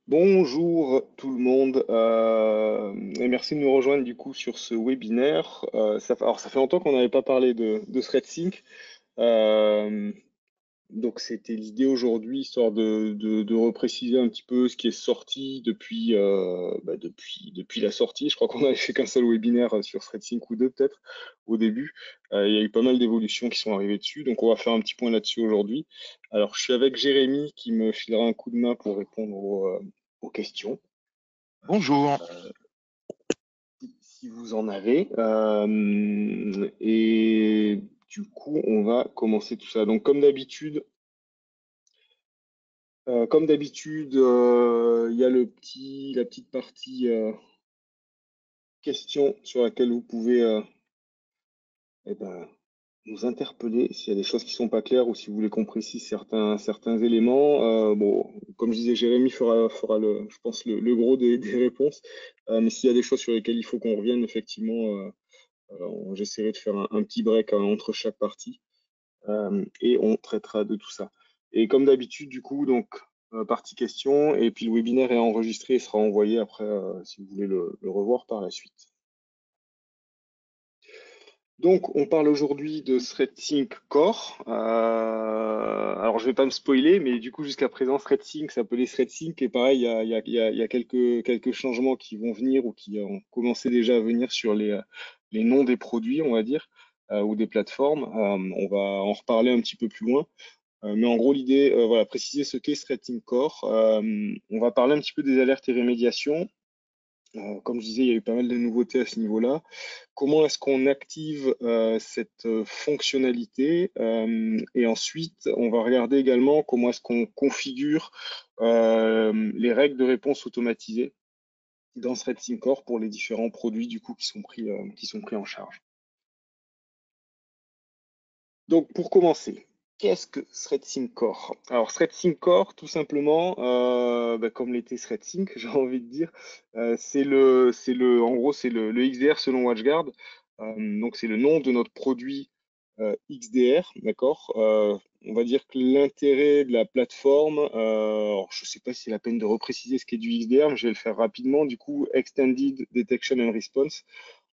Bonjour tout le monde et merci de nous rejoindre du coup sur ce webinaire. Ça fait longtemps qu'on n'avait pas parlé de ThreadSync. Euh, donc c'était l'idée aujourd'hui, histoire de repréciser un petit peu ce qui est sorti depuis la sortie. Je crois qu'on n'avait fait qu'un seul webinaire sur ThreadSync ou deux peut-être au début. Il y a eu pas mal d'évolutions qui sont arrivées dessus, donc on va faire un petit point là-dessus aujourd'hui. Alors je suis avec Jérémy qui me filera un coup de main pour répondre aux questions, Bonjour. si vous en avez. Et du coup, on va commencer tout ça. Donc comme d'habitude, il y a la petite partie questions sur laquelle vous pouvez eh ben, nous interpeller s'il y a des choses qui sont pas claires ou si vous voulez qu'on précise certains éléments. Bon, comme je disais, Jérémy fera je pense, le gros des réponses. Mais s'il y a des choses sur lesquelles il faut qu'on revienne, effectivement, j'essaierai de faire un petit break entre chaque partie et on traitera de tout ça. Et comme d'habitude, du coup, donc partie question, et puis le webinaire est enregistré et sera envoyé après si vous voulez le revoir par la suite. Donc, on parle aujourd'hui de ThreadSync Core. Alors, je vais pas me spoiler, mais du coup, jusqu'à présent, ThreadSync s'appelait ThreadSync. Et pareil, il y a quelques changements qui vont venir ou qui ont commencé déjà à venir sur les noms des produits, on va dire, ou des plateformes. On va en reparler un petit peu plus loin. Mais en gros, l'idée, voilà, préciser ce qu'est ThreadSync Core. On va parler un petit peu des alertes et rémédiations. Comme je disais, il y a eu pas mal de nouveautés à ce niveau-là. Comment est-ce qu'on active cette fonctionnalité? Et ensuite, on va regarder également comment est-ce qu'on configure les règles de réponse automatisées dans ThreadSync Core pour les différents produits du coup qui sont pris en charge. Donc, pour commencer, qu'est-ce que ThreadSync Core? Alors, ThreadSync Core, tout simplement, comme l'était ThreadSync, j'ai envie de dire, en gros, c'est le XDR selon WatchGuard. Donc, c'est le nom de notre produit XDR, d'accord? On va dire que l'intérêt de la plateforme, alors je ne sais pas si c'est la peine de repréciser ce qu'est du XDR, mais je vais le faire rapidement. Du coup, Extended Detection and Response.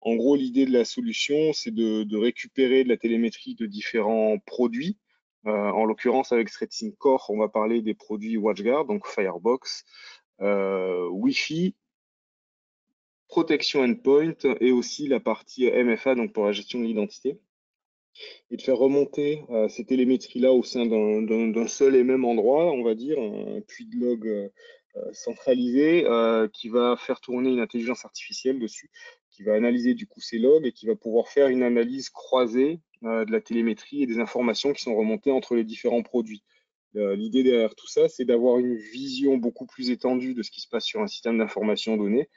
En gros, l'idée de la solution, c'est de récupérer de la télémétrie de différents produits. En l'occurrence, avec ThreadSync Core, on va parler des produits WatchGuard, donc Firebox, Wi-Fi, protection endpoint et aussi la partie MFA, donc pour la gestion de l'identité, et de faire remonter ces télémétries-là au sein d'un seul et même endroit, on va dire, un puits de log centralisé qui va faire tourner une intelligence artificielle dessus, qui va analyser du coup ces logs et qui va pouvoir faire une analyse croisée de la télémétrie et des informations qui sont remontées entre les différents produits. L'idée derrière tout ça, c'est d'avoir une vision beaucoup plus étendue de ce qui se passe sur un système d'information donné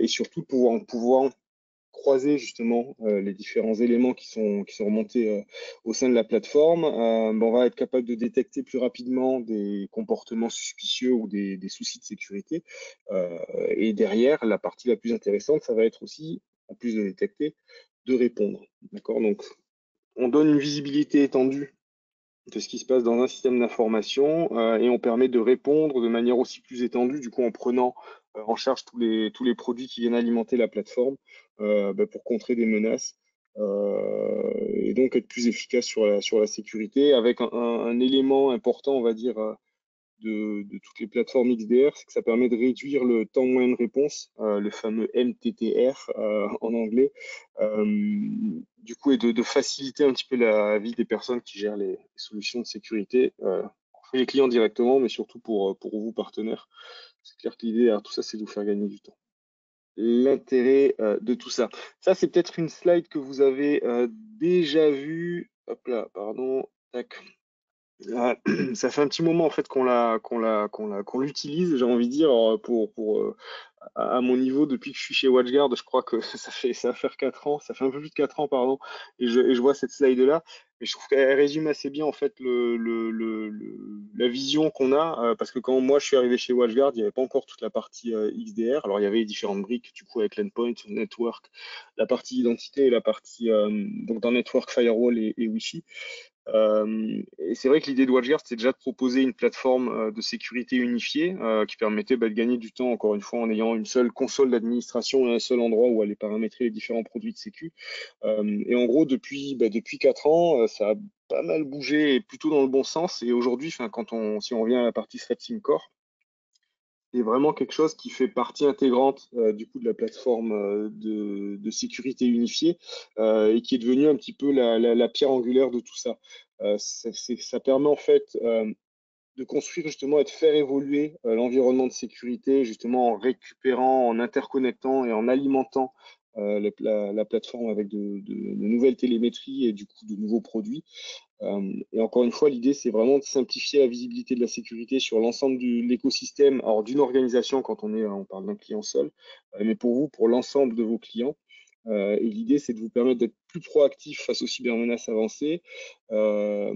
et surtout de pouvoir croiser justement les différents éléments qui sont remontés au sein de la plateforme, on va être capable de détecter plus rapidement des comportements suspicieux ou des soucis de sécurité. Et derrière, la partie la plus intéressante, ça va être aussi, en plus de détecter, de répondre. D'accord? Donc, on donne une visibilité étendue de ce qui se passe dans un système d'information et on permet de répondre de manière aussi plus étendue, du coup en prenant en charge tous les produits qui viennent alimenter la plateforme pour contrer des menaces et donc être plus efficace sur la sécurité avec un élément important, on va dire, de toutes les plateformes XDR, c'est que ça permet de réduire le temps moyen de réponse, le fameux MTTR en anglais, du coup, et de faciliter un petit peu la vie des personnes qui gèrent les solutions de sécurité, pour les clients directement, mais surtout pour vous, partenaires. C'est clair que l'idée derrière tout ça, c'est de vous faire gagner du temps. L'intérêt de tout ça. Ça, c'est peut-être une slide que vous avez déjà vue. Hop là, pardon. Tac. Ah, ça fait un petit moment en fait qu'on l'utilise, j'ai envie de dire, à mon niveau depuis que je suis chez WatchGuard, je crois que ça va faire 4 ans, ça fait un peu plus de 4 ans pardon, et je vois cette slide là, mais je trouve qu'elle résume assez bien en fait la vision qu'on a, parce que quand moi je suis arrivé chez WatchGuard, il n'y avait pas encore toute la partie XDR, alors il y avait les différentes briques du coup avec l'endpoint, network, la partie identité et la partie donc dans network, firewall et Wi-Fi. Et c'est vrai que l'idée de WatchGuard, c'était déjà de proposer une plateforme de sécurité unifiée qui permettait de gagner du temps, encore une fois, en ayant une seule console d'administration et un seul endroit où aller paramétrer les différents produits de sécu. Et en gros, depuis 4 ans, ça a pas mal bougé et plutôt dans le bon sens. Et aujourd'hui, si on revient à la partie ThreatSync Core, c'est vraiment quelque chose qui fait partie intégrante du coup de la plateforme de sécurité unifiée et qui est devenu un petit peu la pierre angulaire de tout ça. Ça permet en fait de construire justement et de faire évoluer l'environnement de sécurité justement en récupérant, en interconnectant et en alimentant la plateforme avec de nouvelles télémétries et du coup de nouveaux produits. Et encore une fois, l'idée, c'est vraiment de simplifier la visibilité de la sécurité sur l'ensemble de l'écosystème, alors d'une organisation quand on parle d'un client seul, mais pour vous, pour l'ensemble de vos clients. Et l'idée, c'est de vous permettre d'être plus proactif face aux cybermenaces avancées, en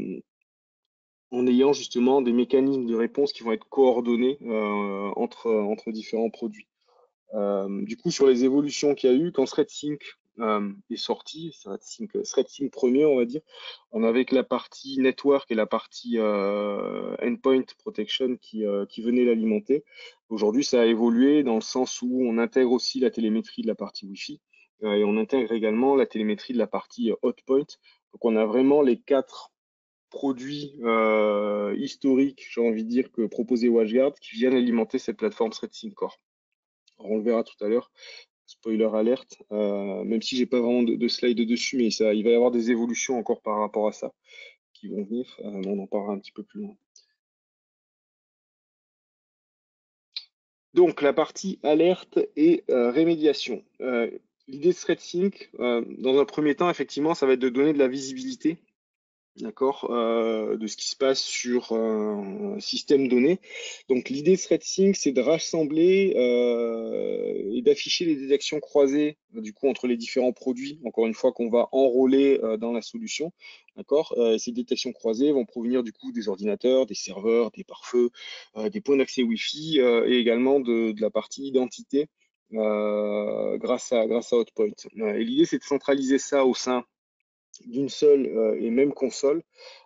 ayant justement des mécanismes de réponse qui vont être coordonnés entre différents produits. Du coup, sur les évolutions qu'il y a eu, quand ThreatSync est sorti, ThreatSync premier, on va dire, on avait que la partie network et la partie endpoint protection qui venaient l'alimenter. Aujourd'hui, ça a évolué dans le sens où on intègre aussi la télémétrie de la partie Wi-Fi et on intègre également la télémétrie de la partie hotpoint. Donc, on a vraiment les 4 produits historiques, j'ai envie de dire, que proposait WatchGuard qui viennent alimenter cette plateforme ThreatSync Core. Alors, on le verra tout à l'heure. Spoiler alerte, même si j'ai pas vraiment de slide dessus, mais il va y avoir des évolutions encore par rapport à ça qui vont venir. On en parlera un petit peu plus loin. Donc la partie alerte et rémédiation. L'idée de ThreatSync, dans un premier temps, effectivement, ça va être de donner de la visibilité, d'accord, de ce qui se passe sur un système donné. Donc l'idée de ThreatSync, c'est de rassembler et d'afficher les détections croisées du coup entre les différents produits, encore une fois qu'on va enrôler dans la solution. D'accord. Ces détections croisées vont provenir du coup des ordinateurs, des serveurs, des pare-feux, des points d'accès Wi-Fi et également de la partie identité grâce à Hotpoint. Et l'idée, c'est de centraliser ça au sein d'une seule et même console,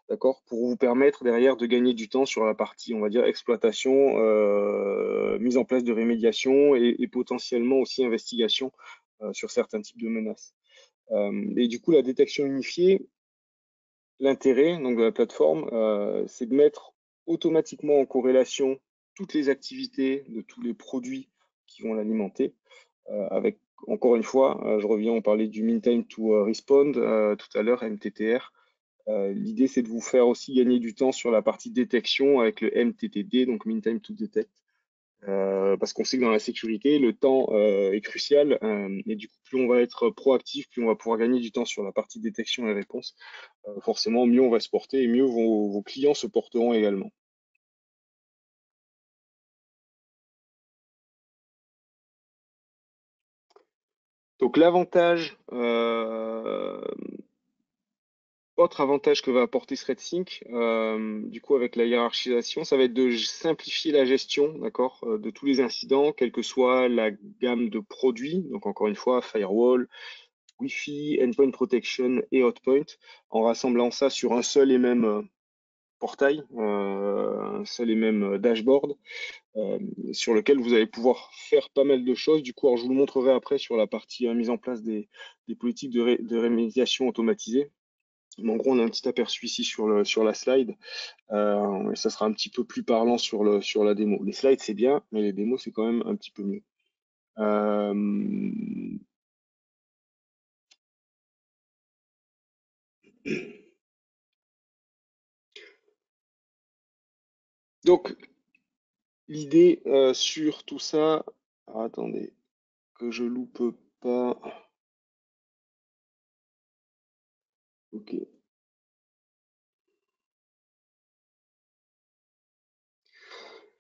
d'accord, pour vous permettre derrière de gagner du temps sur la partie, on va dire, exploitation, mise en place de rémédiation et potentiellement aussi investigation sur certains types de menaces. Et du coup, la détection unifiée, l'intérêt donc de la plateforme, c'est de mettre automatiquement en corrélation toutes les activités de tous les produits qui vont l'alimenter, avec encore une fois, je reviens, on parlait du mean time to respond tout à l'heure, MTTR. L'idée, c'est de vous faire aussi gagner du temps sur la partie détection avec le MTTD, donc Mean Time to Detect. Parce qu'on sait que dans la sécurité, le temps est crucial. Et du coup, plus on va être proactif, plus on va pouvoir gagner du temps sur la partie détection et réponse. Forcément, mieux on va se porter et mieux vos clients se porteront également. Donc l'avantage autre avantage que va apporter ThreatSync, du coup avec la hiérarchisation, ça va être de simplifier la gestion, d'accord, de tous les incidents, quelle que soit la gamme de produits. Donc encore une fois, firewall, Wi-Fi, endpoint protection et hotpoint, en rassemblant ça sur un seul et même portail, un seul et même dashboard, sur lequel vous allez pouvoir faire pas mal de choses. Du coup, alors, je vous le montrerai après sur la partie mise en place des politiques de rémédiation automatisée. Mais en gros, on a un petit aperçu ici sur la slide. Et ça sera un petit peu plus parlant sur la démo. Les slides, c'est bien, mais les démos, c'est quand même un petit peu mieux. Euh, donc, l'idée sur tout ça... Alors, attendez, que je loupe pas... Ok.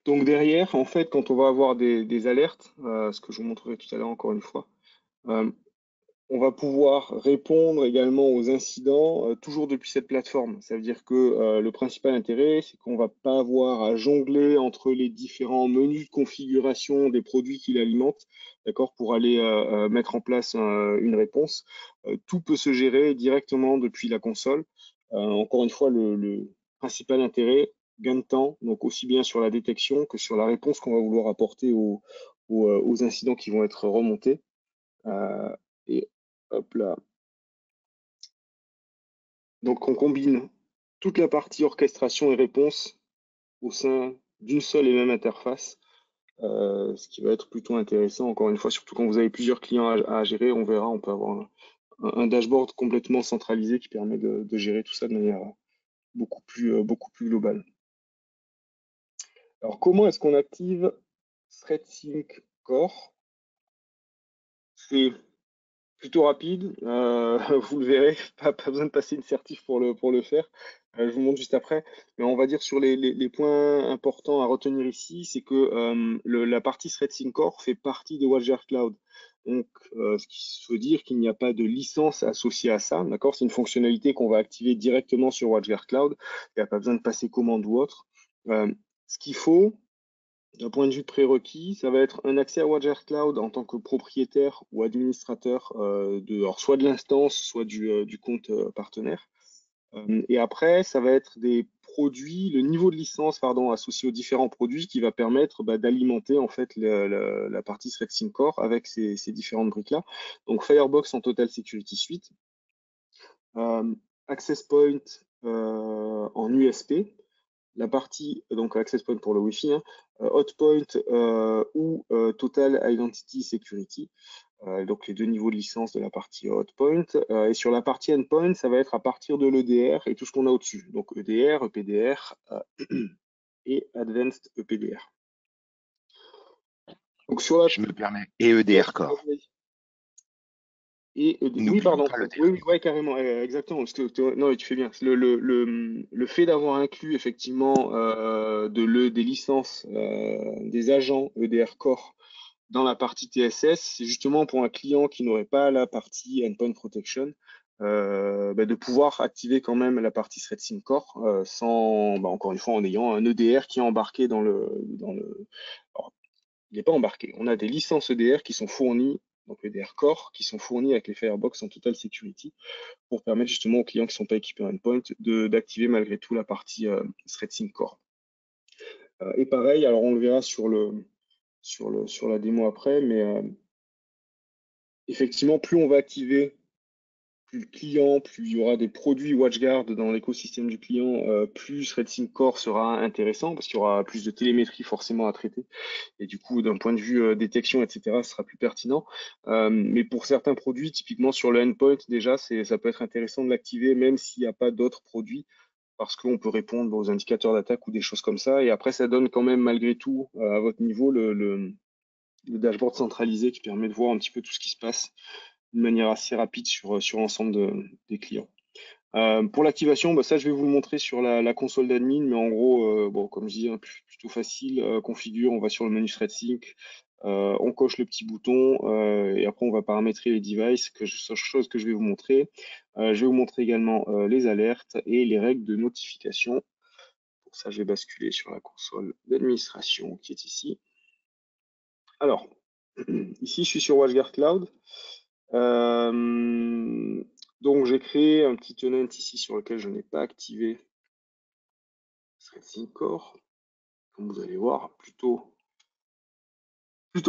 Donc derrière, en fait, quand on va avoir des alertes, ce que je vous montrerai tout à l'heure encore une fois, euh, on va pouvoir répondre également aux incidents toujours depuis cette plateforme. Ça veut dire que le principal intérêt, c'est qu'on ne va pas avoir à jongler entre les différents menus de configuration des produits qui l'alimentent, d'accord, pour aller mettre en place une réponse. Tout peut se gérer directement depuis la console. Encore une fois, le principal intérêt, gain de temps, donc aussi bien sur la détection que sur la réponse qu'on va vouloir apporter aux incidents qui vont être remontés. Et hop là. Donc on combine toute la partie orchestration et réponse au sein d'une seule et même interface, ce qui va être plutôt intéressant, encore une fois, surtout quand vous avez plusieurs clients à gérer, on verra, on peut avoir un dashboard complètement centralisé qui permet de gérer tout ça de manière beaucoup plus globale. Alors comment est-ce qu'on active ThreadSync Core? C'est plutôt rapide, vous le verrez, pas besoin de passer une certif pour le faire. Je vous montre juste après. Mais on va dire sur les points importants à retenir ici, c'est que la partie ThreadSync Core fait partie de WatchGuard Cloud. Donc, ce qui veut dire qu'il n'y a pas de licence associée à ça, d'accord? C'est une fonctionnalité qu'on va activer directement sur WatchGuard Cloud. Il n'y a pas besoin de passer commande ou autre. Ce qu'il faut, d'un point de vue prérequis, ça va être un accès à WatchGuard Cloud en tant que propriétaire ou administrateur alors soit de l'instance, soit du compte partenaire. Et après, ça va être des produits, le niveau de licence pardon, associé aux différents produits qui va permettre d'alimenter en fait la partie ThreadSync Core avec ces différentes briques-là. Donc Firebox en Total Security Suite, Access Point en USP, la partie, donc Access Point pour le Wi-Fi, hein, Hotpoint ou Total Identity Security, donc les deux niveaux de licence de la partie Hotpoint. Et sur la partie Endpoint, ça va être à partir de l'EDR et tout ce qu'on a au-dessus, donc EDR, EPDR et Advanced EPDR. Donc sur la... Je me permets. Et EDR Core. Et, oui, pardon. Oui, ouais, carrément, exactement. Parce que, non, tu fais bien. Le fait d'avoir inclus effectivement des licences des agents EDR Core dans la partie TSS, c'est justement pour un client qui n'aurait pas la partie Endpoint Protection, de pouvoir activer quand même la partie ThreadSync Core sans, encore une fois, en ayant un EDR qui est embarqué dans le. Alors, il n'est pas embarqué. On a des licences EDR qui sont fournies, donc EDR Core, qui sont fournies avec les Firebox en Total Security pour permettre justement aux clients qui ne sont pas équipés en Endpoint d'activer malgré tout la partie ThreadSync Core. Et pareil, alors on le verra sur la démo après, mais effectivement, plus on va activer, plus le client, plus il y aura des produits WatchGuard dans l'écosystème du client, plus ThreadSync Core sera intéressant parce qu'il y aura plus de télémétrie forcément à traiter. Et du coup, d'un point de vue détection, etc., ce sera plus pertinent. Mais pour certains produits, typiquement sur le endpoint, déjà, ça peut être intéressant de l'activer même s'il n'y a pas d'autres produits parce qu'on peut répondre aux indicateurs d'attaque ou des choses comme ça. Et après, ça donne quand même malgré tout à votre niveau le dashboard centralisé qui permet de voir un petit peu tout ce qui se passe de manière assez rapide sur l'ensemble des clients. Pour l'activation, ça je vais vous le montrer sur la console d'admin, mais en gros, comme je dis, hein, plutôt facile. Configure, on va sur le menu ThreadSync, on coche le petit bouton et après on va paramétrer les devices, chose que je vais vous montrer. Je vais vous montrer également les alertes et les règles de notification. Pour ça, je vais basculer sur la console d'administration qui est ici. Alors, ici je suis sur WatchGuard Cloud. Donc j'ai créé un petit tenant ici sur lequel je n'ai pas activé ThreadSync Core. Comme vous allez voir, plutôt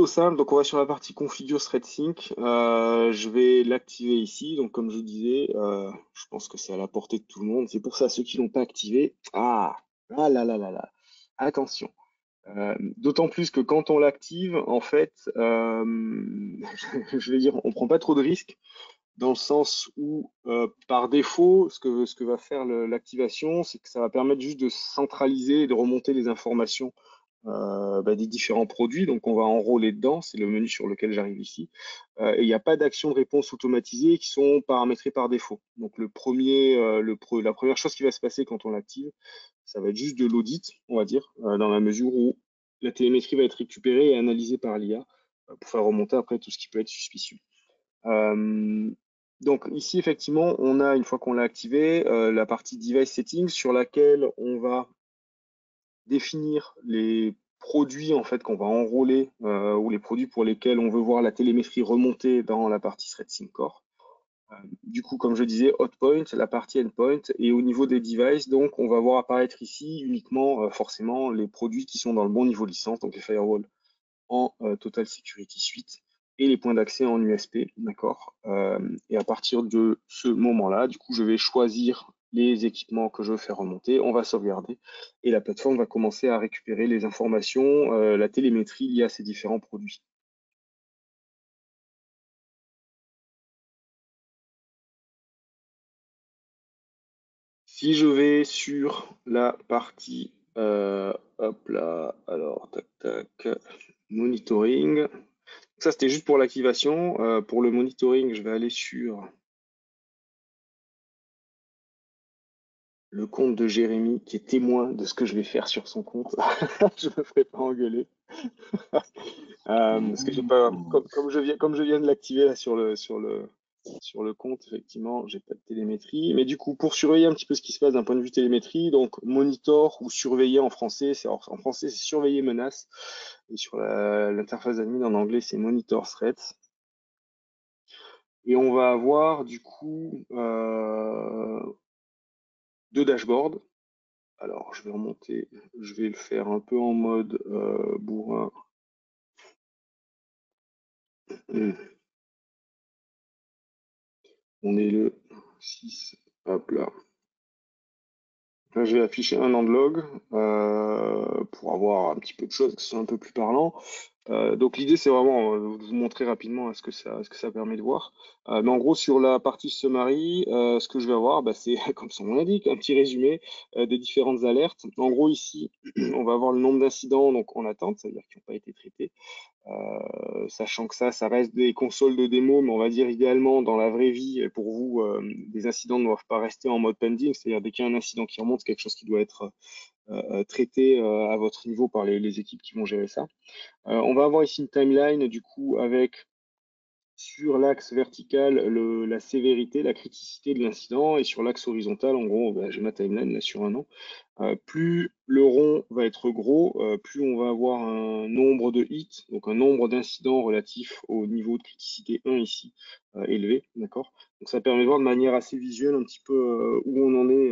simple. Donc on va sur la partie configure ThreadSync. Je vais l'activer ici. Donc comme je disais, je pense que c'est à la portée de tout le monde. C'est pour ça ceux qui l'ont pas activé. Ah là là là là. Attention. D'autant plus que quand on l'active, en fait, je vais dire, on prend pas trop de risques dans le sens où, par défaut, ce que va faire l'activation, c'est que ça va permettre juste de centraliser et de remonter les informations des différents produits. Donc, on va enrôler dedans. C'est le menu sur lequel j'arrive ici. Et il n'y a pas d'action de réponse automatisée qui sont paramétrées par défaut. Donc, la première chose qui va se passer quand on l'active, ça va être juste de l'audit, on va dire, dans la mesure où la télémétrie va être récupérée et analysée par l'IA pour faire remonter après tout ce qui peut être suspicieux. Donc ici, effectivement, on a, une fois qu'on l'a activé, la partie Device Settings sur laquelle on va définir les produits en fait qu'on va enrôler ou les produits pour lesquels on veut voir la télémétrie remonter dans la partie ThreadSync Core. Du coup, comme je disais, hotpoint, la partie endpoint, et au niveau des devices, donc on va voir apparaître ici uniquement forcément les produits qui sont dans le bon niveau licence, donc les firewalls en Total Security Suite et les points d'accès en USP, d'accord. Et à partir de ce moment-là, du coup, je vais choisir les équipements que je veux faire remonter, on va sauvegarder et la plateforme va commencer à récupérer les informations, la télémétrie liée à ces différents produits. Si je vais sur la partie, hop là, alors tac tac, monitoring. Ça c'était juste pour l'activation. Pour le monitoring, je vais aller sur le compte de Jérémy qui est témoin de ce que je vais faire sur son compte. Je me ferai pas engueuler. Parce que j'ai pas, comme je viens de l'activer là sur le compte, effectivement, j'ai pas de télémétrie. Mais du coup, pour surveiller un petit peu ce qui se passe d'un point de vue télémétrie, donc monitor ou surveiller en français, en français c'est surveiller menace, et sur l'interface admin en anglais c'est monitor threats. Et on va avoir du coup deux dashboards. Alors je vais remonter, je vais le faire un peu en mode bourrin. On est le 6, hop là. Là, je vais afficher un endlog pour avoir un petit peu de choses qui sont un peu plus parlants. Donc l'idée, c'est vraiment de vous montrer rapidement ce que ça permet de voir. Mais en gros, sur la partie summary, ce que je vais avoir, bah, c'est, comme son nom l'indique, un petit résumé des différentes alertes. En gros, ici, on va avoir le nombre d'incidents donc en attente, c'est-à-dire qui n'ont pas été traités. Sachant que ça reste des consoles de démo, mais on va dire idéalement dans la vraie vie, pour vous, des incidents ne doivent pas rester en mode pending, c'est-à-dire dès qu'il y a un incident qui remonte, c'est quelque chose qui doit être traité à votre niveau par les équipes qui vont gérer ça. On va avoir ici une timeline du coup avec sur l'axe vertical la sévérité, la criticité de l'incident, et sur l'axe horizontal, en gros, bah, j'ai ma timeline là sur un an. Plus le rond va être gros, plus on va avoir un nombre de hits, donc un nombre d'incidents relatifs au niveau de criticité 1 ici, élevé, d'accord. Donc ça permet de voir de manière assez visuelle un petit peu où on en est,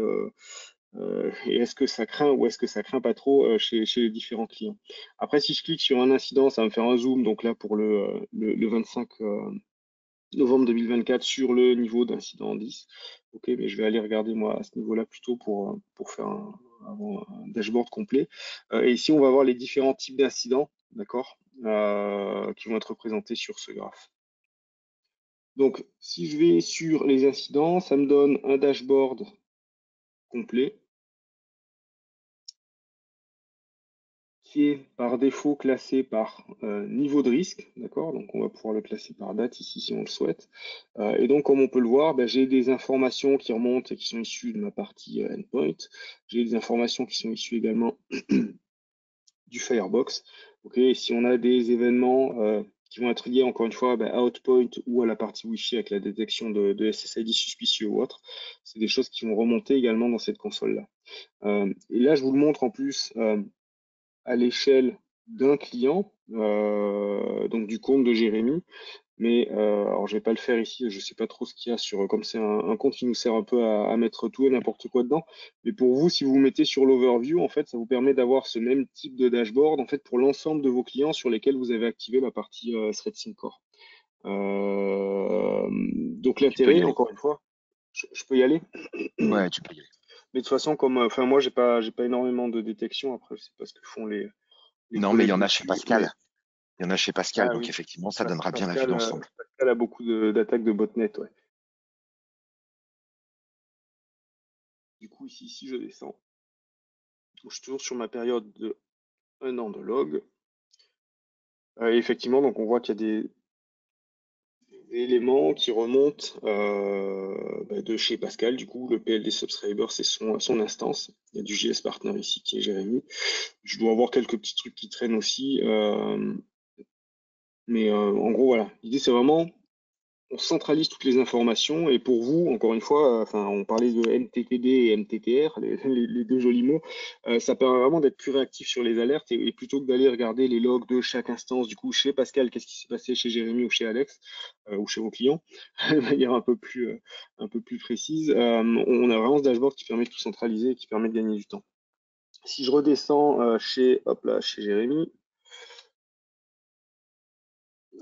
et est-ce que ça craint ou est-ce que ça craint pas trop chez les différents clients. Après, si je clique sur un incident, ça va me faire un zoom, donc là pour le 25 novembre 2024 sur le niveau d'incident 10. Ok, mais je vais aller regarder moi à ce niveau-là plutôt pour faire un dashboard complet. Et ici, on va voir les différents types d'incidents, d'accord, qui vont être représentés sur ce graphe. Donc, si je vais sur les incidents, ça me donne un dashboard complet qui est par défaut classé par niveau de risque, d'accord? Donc on va pouvoir le classer par date ici si on le souhaite. Et donc comme on peut le voir, ben, j'ai des informations qui remontent et qui sont issues de ma partie endpoint. J'ai des informations qui sont issues également du Firebox. Ok, et si on a des événements qui vont être liés encore une fois ben, à Outpoint ou à la partie Wi-Fi avec la détection de SSID suspicieux ou autre, c'est des choses qui vont remonter également dans cette console-là. Et là, je vous le montre en plus à l'échelle d'un client, donc du compte de Jérémy. Mais alors je vais pas le faire ici, je sais pas trop ce qu'il y a sur, comme c'est un compte qui nous sert un peu à mettre tout et n'importe quoi dedans. Mais pour vous, si vous vous mettez sur l'overview, en fait, ça vous permet d'avoir ce même type de dashboard en fait pour l'ensemble de vos clients sur lesquels vous avez activé la partie Threat Core. Donc Tu peux y l'intérêt, aller. encore une fois, je peux y aller. Ouais, tu peux y aller. Mais de toute façon, comme, enfin moi j'ai pas énormément de détection. Après, je sais pas ce que font les Non, mais il y collègues en a chez dessus, mais Pascal. Il y en a chez Pascal, ah donc oui, effectivement, ça donnera bien la vue d'ensemble. Pascal a beaucoup d'attaques de botnet, ouais. Du coup, ici, si je descends, je suis toujours sur ma période de 1 an de log. Et effectivement, donc on voit qu'il y a des éléments qui remontent bah, de chez Pascal. Du coup, le PLD Subscriber, c'est son instance. Il y a du JS Partner ici qui est Jérémy. Je dois avoir quelques petits trucs qui traînent aussi. Mais en gros, voilà. L'idée, c'est vraiment on centralise toutes les informations et pour vous, encore une fois, enfin, on parlait de MTTD et MTTR, les deux jolis mots, ça permet vraiment d'être plus réactif sur les alertes et plutôt que d'aller regarder les logs de chaque instance, du coup, chez Pascal, qu'est-ce qui s'est passé chez Jérémy ou chez Alex ou chez vos clients, de manière un peu plus précise, on a vraiment ce dashboard qui permet de tout centraliser et qui permet de gagner du temps. Si je redescends hop là, chez Jérémy,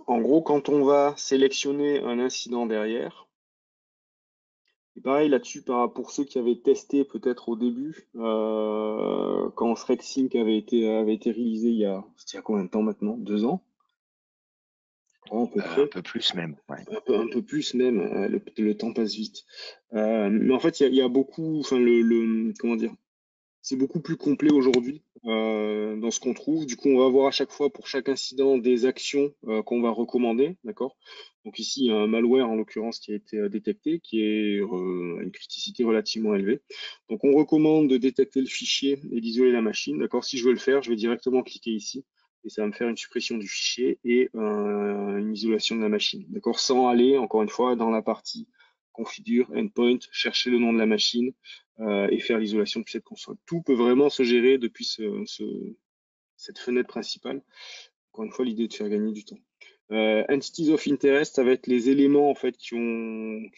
en gros, quand on va sélectionner un incident derrière, et pareil là-dessus, pour ceux qui avaient testé peut-être au début, quand ThreadSync avait été réalisé c'était il y a combien de temps maintenant? 2 ans? À peu Un près. peu plus même. Ouais. Un peu plus même, le temps passe vite. Mais en fait, il y a beaucoup, enfin, comment dire, c'est beaucoup plus complet aujourd'hui dans ce qu'on trouve. Du coup, on va avoir à chaque fois pour chaque incident des actions qu'on va recommander, d'accord? Donc ici, il y a un malware en l'occurrence qui a été détecté, qui est à une criticité relativement élevée. Donc on recommande de détecter le fichier et d'isoler la machine, d'accord? Si je veux le faire, je vais directement cliquer ici et ça va me faire une suppression du fichier et une isolation de la machine, d'accord? Sans aller, encore une fois, dans la partie configure, endpoint, chercher le nom de la machine, et faire l'isolation depuis cette console. Tout peut vraiment se gérer depuis cette fenêtre principale. Encore une fois, l'idée est de faire gagner du temps. Entities of Interest, ça va être les éléments en fait qui ont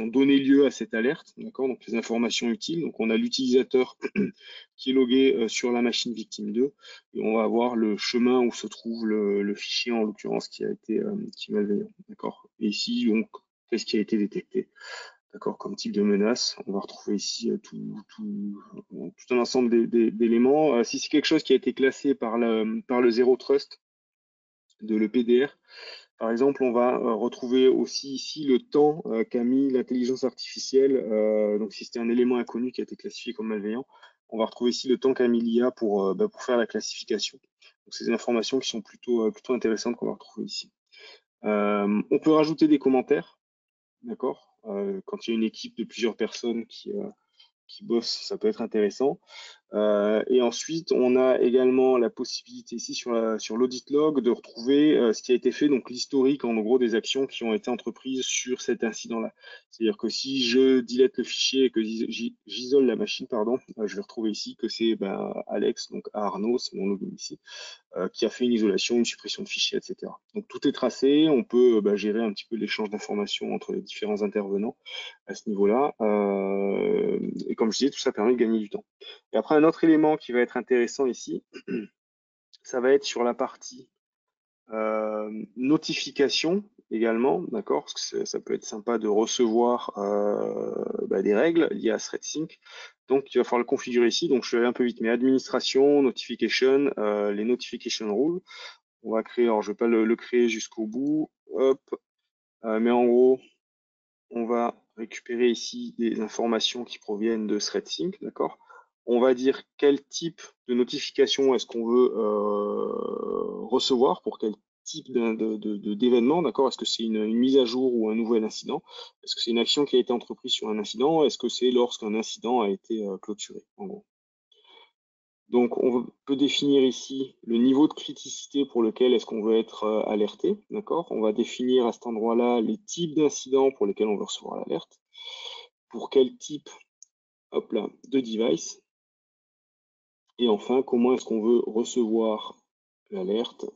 donné lieu à cette alerte, d'accord? Donc les informations utiles. Donc on a l'utilisateur qui est logué sur la machine victime 2 et on va avoir le chemin où se trouve le fichier en l'occurrence qui a été qui est malveillant, d'accord? Et ici donc qu'est-ce qui a été détecté? D'accord, comme type de menace. On va retrouver ici tout un ensemble d'éléments. Si c'est quelque chose qui a été classé par le Zero Trust de l'EPDR, par exemple, on va retrouver aussi ici le temps qu'a mis l'intelligence artificielle. Donc, si c'était un élément inconnu qui a été classifié comme malveillant, on va retrouver ici le temps qu'a mis l'IA pour faire la classification. Donc, c'est des informations qui sont plutôt intéressantes qu'on va retrouver ici. On peut rajouter des commentaires. D'accord? Quand il y a une équipe de plusieurs personnes qui bossent, ça peut être intéressant. Et ensuite, on a également la possibilité ici sur l'audit log de retrouver ce qui a été fait, donc l'historique en gros des actions qui ont été entreprises sur cet incident-là. C'est-à-dire que si je delete le fichier et que j'isole la machine, pardon, je vais retrouver ici que c'est Alex, donc Arnaud, c'est mon login ici, qui a fait une isolation, une suppression de fichiers, etc. Donc tout est tracé, on peut gérer un petit peu l'échange d'informations entre les différents intervenants à ce niveau-là. Et comme je disais, tout ça permet de gagner du temps. Et après, un autre élément qui va être intéressant ici, ça va être sur la partie notification également, d'accord, parce que ça peut être sympa de recevoir des règles liées à ThreadSync. Donc, il va falloir le configurer ici. Donc, je vais aller un peu vite, mais administration, notification, les notification rules. On va créer, alors je vais pas le créer jusqu'au bout, hop, mais en gros, on va récupérer ici des informations qui proviennent de ThreadSync, d'accord? On va dire quel type de notification est-ce qu'on veut recevoir pour quel type d'événement, d'accord? Est-ce que c'est une mise à jour ou un nouvel incident? Est-ce que c'est une action qui a été entreprise sur un incident? Est-ce que c'est lorsqu'un incident a été clôturé, en gros? Donc, on peut définir ici le niveau de criticité pour lequel est-ce qu'on veut être alerté, d'accord? On va définir à cet endroit-là les types d'incidents pour lesquels on veut recevoir l'alerte, pour quel type, hop là, de device, et enfin, comment est-ce qu'on veut recevoir l'alerte,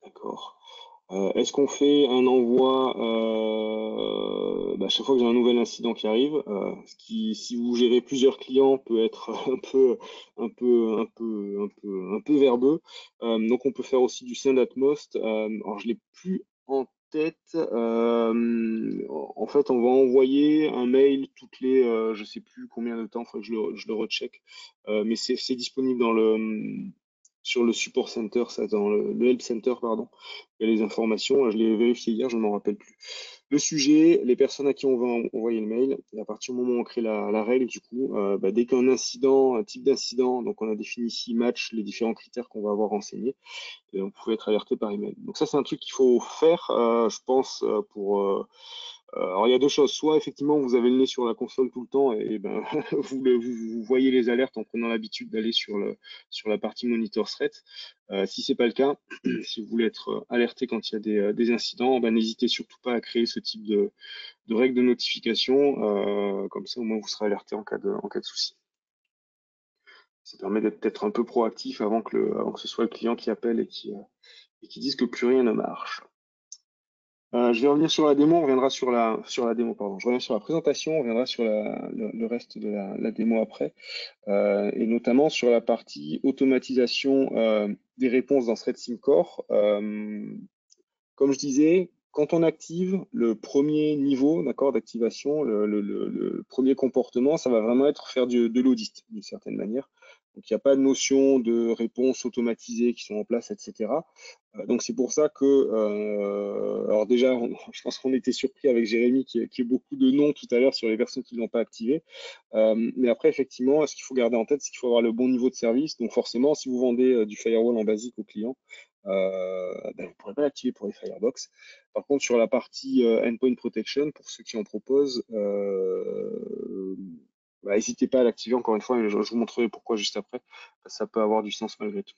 d'accord? Est-ce qu'on fait un envoi chaque fois que j'ai un nouvel incident qui arrive, ce qui, si vous gérez plusieurs clients, peut être un peu verbeux. Donc on peut faire aussi du send at most. Alors je l'ai plus en tête. En fait, on va envoyer un mail toutes les, je sais plus combien de temps, faut que je le recheck. Mais c'est disponible sur le support center, ça, dans le help center, pardon. Il y a les informations, je l'ai vérifié hier, je ne m'en rappelle plus. Le sujet, les personnes à qui on va envoyer le mail, et à partir du moment où on crée la règle, du coup, dès qu'un incident, un type d'incident, donc on a défini ici match les différents critères qu'on va avoir renseignés, et on pouvait être alerté par email. Donc ça, c'est un truc qu'il faut faire, je pense, Alors, il y a deux choses. Soit, effectivement, vous avez le nez sur la console tout le temps et, ben, vous voyez les alertes en prenant l'habitude d'aller sur la partie monitor threat. Si c'est pas le cas, si vous voulez être alerté quand il y a des incidents, ben, n'hésitez surtout pas à créer ce type de règles de notification. Comme ça, au moins, vous serez alerté en cas de souci. Ça permet d'être peut-être un peu proactif avant que ce soit le client qui appelle et qui dise que plus rien ne marche. Je vais revenir sur la démo, on reviendra sur la démo, pardon. Je reviens sur la présentation, on reviendra sur le reste de la démo après, et notamment sur la partie automatisation des réponses dans ThreadSync Core. Comme je disais, quand on active le premier niveau, d'accord, d'activation, le premier comportement, ça va vraiment être faire de l'audit d'une certaine manière. Donc, il n'y a pas de notion de réponse automatisée qui sont en place, etc. Donc, c'est pour ça que, alors déjà, je pense qu'on était surpris avec Jérémy qui ait beaucoup de noms tout à l'heure sur les personnes qui ne l'ont pas activé. Mais après, effectivement, ce qu'il faut garder en tête, c'est qu'il faut avoir le bon niveau de service. Donc, forcément, si vous vendez du firewall en basique aux clients, ben, vous ne pourrez pas l'activer pour les Firebox. Par contre, sur la partie Endpoint Protection, pour ceux qui en proposent, bah, n'hésitez pas à l'activer encore une fois, et je vous montrerai pourquoi juste après. Ça peut avoir du sens malgré tout.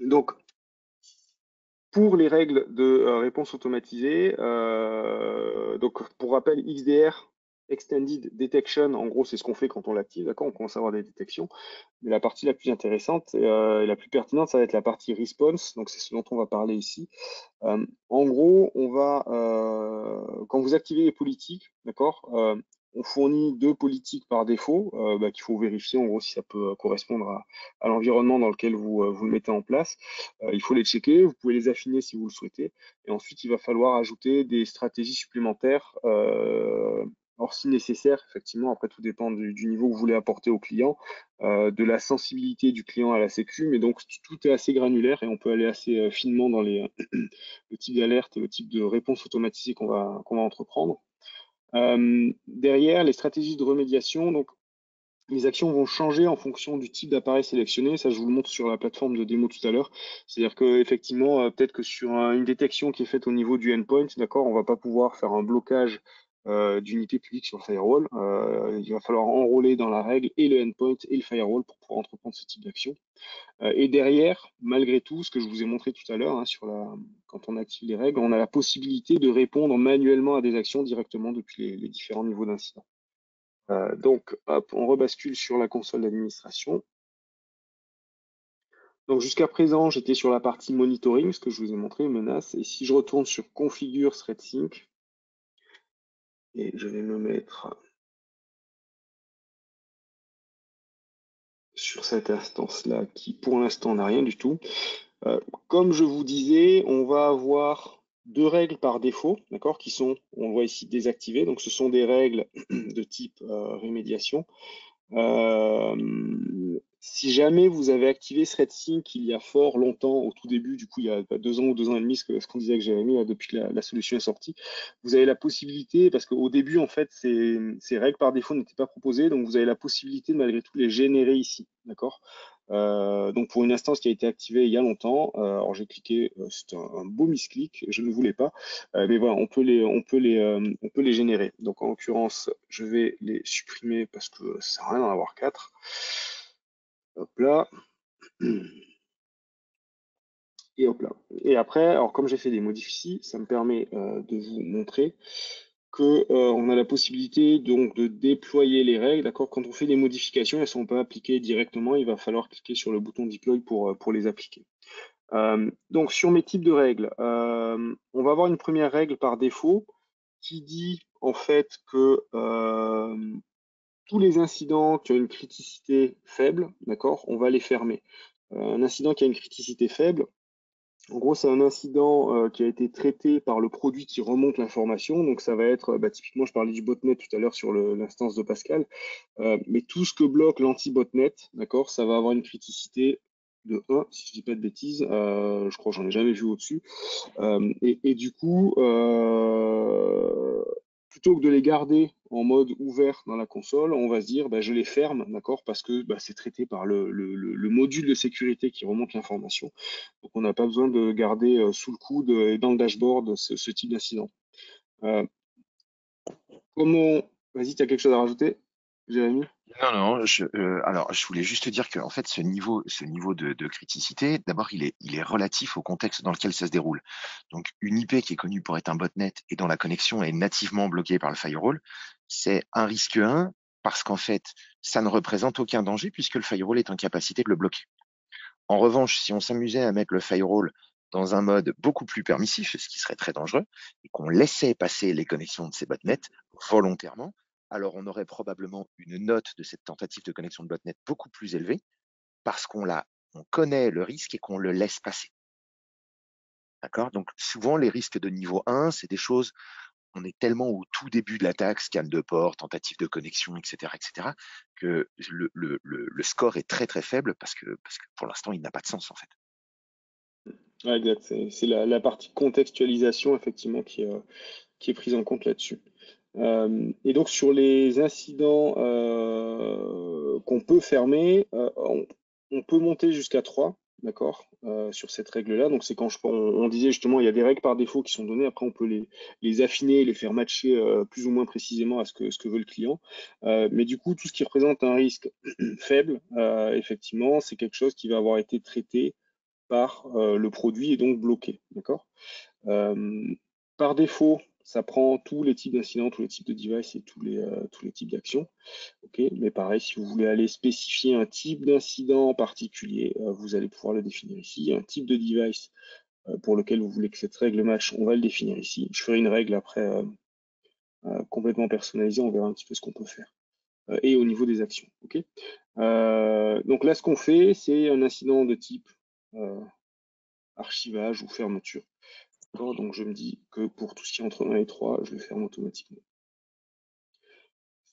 Donc, pour les règles de réponse automatisée, donc pour rappel, XDR, Extended Detection, en gros, c'est ce qu'on fait quand on l'active, d'accord? On commence à avoir des détections. Mais la partie la plus intéressante et la plus pertinente, ça va être la partie response. Donc, c'est ce dont on va parler ici. En gros, quand vous activez les politiques, d'accord, on fournit 2 politiques par défaut qu'il faut vérifier en gros si ça peut correspondre à l'environnement dans lequel vous le mettez en place. Il faut les checker, vous pouvez les affiner si vous le souhaitez. Et ensuite, il va falloir ajouter des stratégies supplémentaires. Or, si nécessaire, effectivement, après tout dépend du niveau que vous voulez apporter au client, de la sensibilité du client à la sécu, mais donc tout est assez granulaire et on peut aller assez finement dans le type d'alerte et le type de réponse automatisée qu'on va entreprendre. Derrière, les stratégies de remédiation, donc les actions vont changer en fonction du type d'appareil sélectionné. Ça, je vous le montre sur la plateforme de démo tout à l'heure. C'est-à-dire qu'effectivement, peut-être que sur une détection qui est faite au niveau du endpoint, d'accord, on va pas pouvoir faire un blocage d'unité publique sur le firewall. Il va falloir enrôler dans la règle et le endpoint et le firewall pour pouvoir entreprendre ce type d'action. Et derrière, malgré tout, ce que je vous ai montré tout à l'heure, hein, quand on active les règles, on a la possibilité de répondre manuellement à des actions directement depuis les différents niveaux d'incident. Donc, hop, on rebascule sur la console d'administration. Donc, jusqu'à présent, j'étais sur la partie monitoring, ce que je vous ai montré, menace. Et si je retourne sur configure ThreadSync, et je vais me mettre sur cette instance-là, qui pour l'instant n'a rien du tout. Comme je vous disais, on va avoir 2 règles par défaut, d'accord, qui sont, on le voit ici, désactivées. Donc, ce sont des règles de type rémédiation. Si jamais vous avez activé ThreadSync il y a fort longtemps, au tout début, du coup il y a 2 ans ou 2 ans et demi, ce qu'on disait que j'avais mis depuis que la solution est sortie, vous avez la possibilité, parce qu'au début en fait ces règles par défaut n'étaient pas proposées, donc vous avez la possibilité de malgré tout les générer ici, d'accord. Donc pour une instance qui a été activée il y a longtemps, alors j'ai cliqué, c'est un beau misclick, je ne voulais pas, mais voilà, on peut les générer. Donc en l'occurrence, je vais les supprimer parce que ça sert à rien d'en avoir 4. Hop là. Et hop là. Et après, alors comme j'ai fait des modifs ici, ça me permet de vous montrer que on a la possibilité donc de déployer les règles. D'accord, quand on fait des modifications, elles ne sont pas appliquées directement. Il va falloir cliquer sur le bouton deploy pour les appliquer. Donc sur mes types de règles, on va avoir une première règle par défaut qui dit en fait que tous les incidents qui ont une criticité faible, d'accord, on va les fermer. Un incident qui a une criticité faible, en gros, c'est un incident qui a été traité par le produit qui remonte l'information. Donc, ça va être, typiquement, je parlais du botnet tout à l'heure sur l'instance de Pascal, mais tout ce que bloque l'anti-botnet, d'accord, ça va avoir une criticité de 1, si je dis pas de bêtises, je crois que j'en ai jamais vu au-dessus. Et du coup, plutôt que de les garder en mode ouvert dans la console, on va se dire je les ferme, d'accord, parce que c'est traité par le module de sécurité qui remonte l'information. Donc on n'a pas besoin de garder sous le coude et dans le dashboard ce type d'incident. Euh, comment... Vas-y, tu as quelque chose à rajouter, Jérémy? Non, non, alors je voulais juste te dire que en fait ce niveau de criticité, d'abord il est relatif au contexte dans lequel ça se déroule. Donc une IP qui est connue pour être un botnet et dont la connexion est nativement bloquée par le firewall, c'est un risque 1 parce qu'en fait ça ne représente aucun danger puisque le firewall est en capacité de le bloquer. En revanche, si on s'amusait à mettre le firewall dans un mode beaucoup plus permissif, ce qui serait très dangereux, et qu'on laissait passer les connexions de ces botnets volontairement, alors on aurait probablement une note de cette tentative de connexion de botnet beaucoup plus élevée parce on connaît le risque et qu'on le laisse passer. D'accord? Donc souvent les risques de niveau 1, c'est des choses, on est tellement au tout début de l'attaque, scan de port, tentative de connexion, etc., que le score est très très faible parce que pour l'instant il n'a pas de sens en fait. Ouais, exact. C'est la partie contextualisation, effectivement, qui est prise en compte là-dessus. Et donc, sur les incidents qu'on peut fermer, on peut monter jusqu'à 3, d'accord, sur cette règle-là. Donc, c'est quand on disait justement, il y a des règles par défaut qui sont données. Après, on peut les affiner, les faire matcher plus ou moins précisément à ce que veut le client. Mais du coup, tout ce qui représente un risque faible, effectivement, c'est quelque chose qui va avoir été traité par le produit et donc bloqué. D'accord. Euh, Par défaut, ça prend tous les types d'incidents, tous les types de devices et tous les types d'actions. Ok. Mais pareil, si vous voulez aller spécifier un type d'incident en particulier, vous allez pouvoir le définir ici. Un type de device pour lequel vous voulez que cette règle match, on va le définir ici. Je ferai une règle après complètement personnalisée, on verra un petit peu ce qu'on peut faire. Et au niveau des actions. Ok. Donc là, ce qu'on fait, c'est un incident de type euh, archivage ou fermeture. Donc je me dis que pour tout ce qui est entre 1 et 3, je le ferme automatiquement.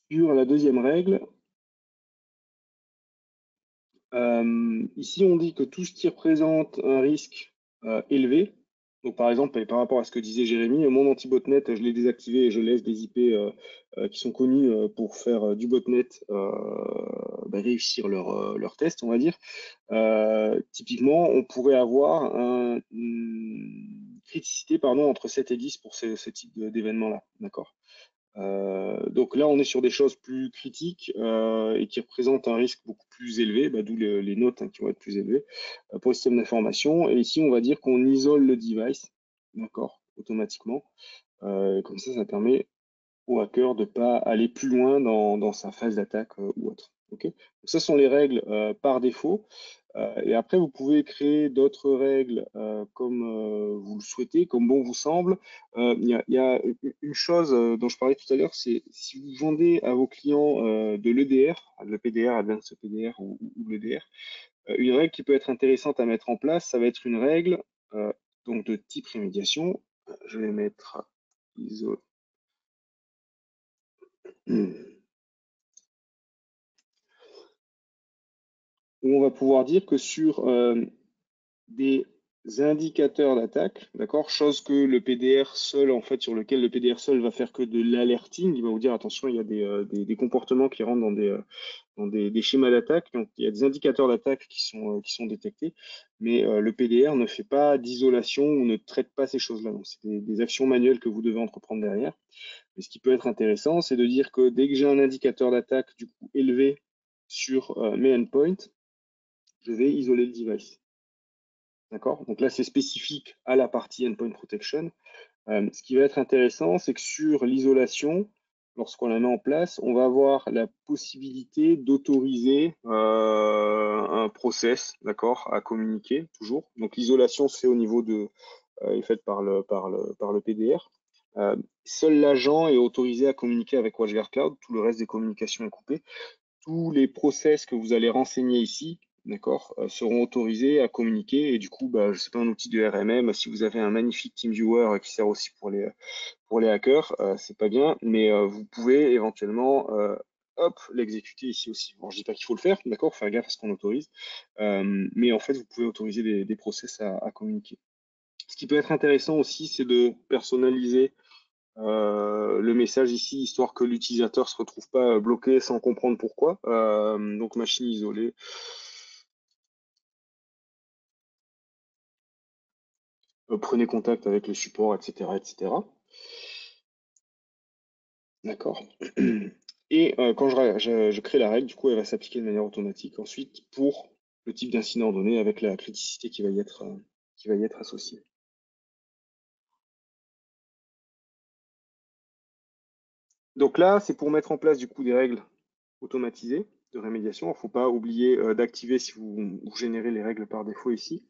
Sur la deuxième règle, ici on dit que tout ce qui représente un risque élevé, donc par exemple par rapport à ce que disait Jérémy, mon anti-botnet, je l'ai désactivé et je laisse des IP qui sont connus pour faire du botnet réussir leur test, on va dire. Typiquement, on pourrait avoir une criticité pardon, entre 7 et 10 pour ce type d'événement-là. D'accord. Donc là, on est sur des choses plus critiques et qui représentent un risque beaucoup plus élevé, d'où les notes qui vont être plus élevées pour le système d'information. Et ici, on va dire qu'on isole le device, d'accord, automatiquement. Comme ça permet au hacker de ne pas aller plus loin dans sa phase d'attaque ou autre. Okay. Donc ça sont les règles par défaut. Et après, vous pouvez créer d'autres règles comme vous le souhaitez, comme bon vous semble. Y a une chose dont je parlais tout à l'heure, c'est si vous vendez à vos clients de l'EDR, le PDR, Advanced PDR ou l'EDR, une règle qui peut être intéressante à mettre en place, ça va être une règle donc de type rémédiation. Je vais mettre ISO. Où on va pouvoir dire que sur des indicateurs d'attaque, d'accord, chose que le PDR seul, en fait, sur lequel le PDR seul va faire que de l'alerting, il va vous dire attention, il y a des comportements qui rentrent dans des schémas d'attaque, donc il y a des indicateurs d'attaque qui sont détectés, mais le PDR ne fait pas d'isolation ou ne traite pas ces choses-là, donc c'est des actions manuelles que vous devez entreprendre derrière. Mais ce qui peut être intéressant, c'est de dire que dès que j'ai un indicateur d'attaque du coup élevé sur mes endpoints, je vais isoler le device. D'accord. Donc là, c'est spécifique à la partie endpoint protection. Ce qui va être intéressant, c'est que sur l'isolation, lorsqu'on la met en place, on va avoir la possibilité d'autoriser un process, d'accord, à communiquer toujours. Donc l'isolation, c'est au niveau est faite par le PDR. Seul l'agent est autorisé à communiquer avec WatchGuard Cloud. Tout le reste des communications est coupé. Tous les process que vous allez renseigner ici, d'accord, seront autorisés à communiquer. Et du coup, je sais pas, un outil de RMM, si vous avez un magnifique TeamViewer qui sert aussi pour les hackers, c'est pas bien, mais vous pouvez éventuellement hop, l'exécuter ici aussi. Bon, je dis pas qu'il faut le faire, d'accord, faire gaffe à ce qu'on autorise, mais en fait, vous pouvez autoriser des process à communiquer. Ce qui peut être intéressant aussi, c'est de personnaliser le message ici, histoire que l'utilisateur se retrouve pas bloqué sans comprendre pourquoi. Donc machine isolée. Prenez contact avec le support, etc., etc. D'accord. Et quand je crée la règle, du coup, elle va s'appliquer de manière automatique ensuite pour le type d'incident donné avec la criticité qui va y être associée. Donc là, c'est pour mettre en place du coup des règles automatisées de rémédiation. Il ne faut pas oublier d'activer si vous générez les règles par défaut ici.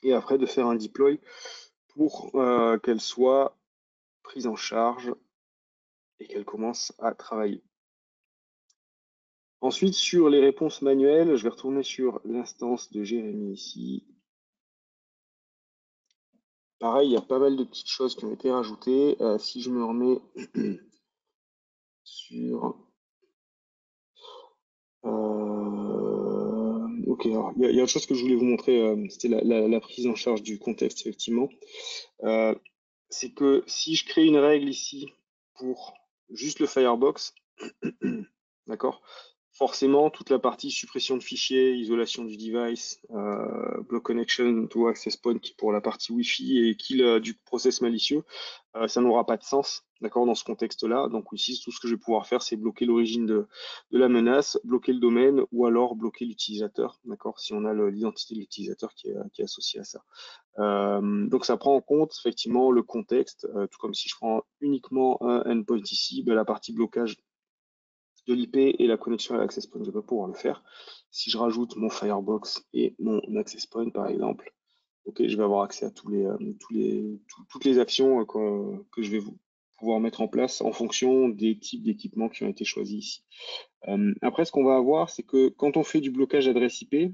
Et après de faire un deploy pour qu'elles soient prises en charge et qu'elles commencent à travailler. Ensuite, sur les réponses manuelles, je vais retourner sur l'instance de Jérémy ici. Pareil, il y a pas mal de petites choses qui ont été rajoutées. Si je me remets sur... ok, alors il y a autre chose que je voulais vous montrer, c'était la prise en charge du contexte, effectivement. Euh, c'est que si je crée une règle ici pour juste le Firebox, d'accord? Forcément, toute la partie suppression de fichiers, isolation du device, block connection to access point qui pour la partie Wi-Fi et kill du process malicieux, ça n'aura pas de sens, d'accord, dans ce contexte-là. Donc ici, tout ce que je vais pouvoir faire, c'est bloquer l'origine de la menace, bloquer le domaine ou alors bloquer l'utilisateur, d'accord, si on a l'identité de l'utilisateur qui est associée à ça. Donc ça prend en compte effectivement le contexte, tout comme si je prends uniquement un endpoint ici, ben, la partie blocage de l'IP et la connexion à l'access point, je vais pas pouvoir le faire. Si je rajoute mon Firebox et mon access point par exemple, ok, je vais avoir accès à toutes les actions que je vais pouvoir mettre en place en fonction des types d'équipements qui ont été choisis ici. Après, ce qu'on va avoir, c'est que quand on fait du blocage d'adresse IP,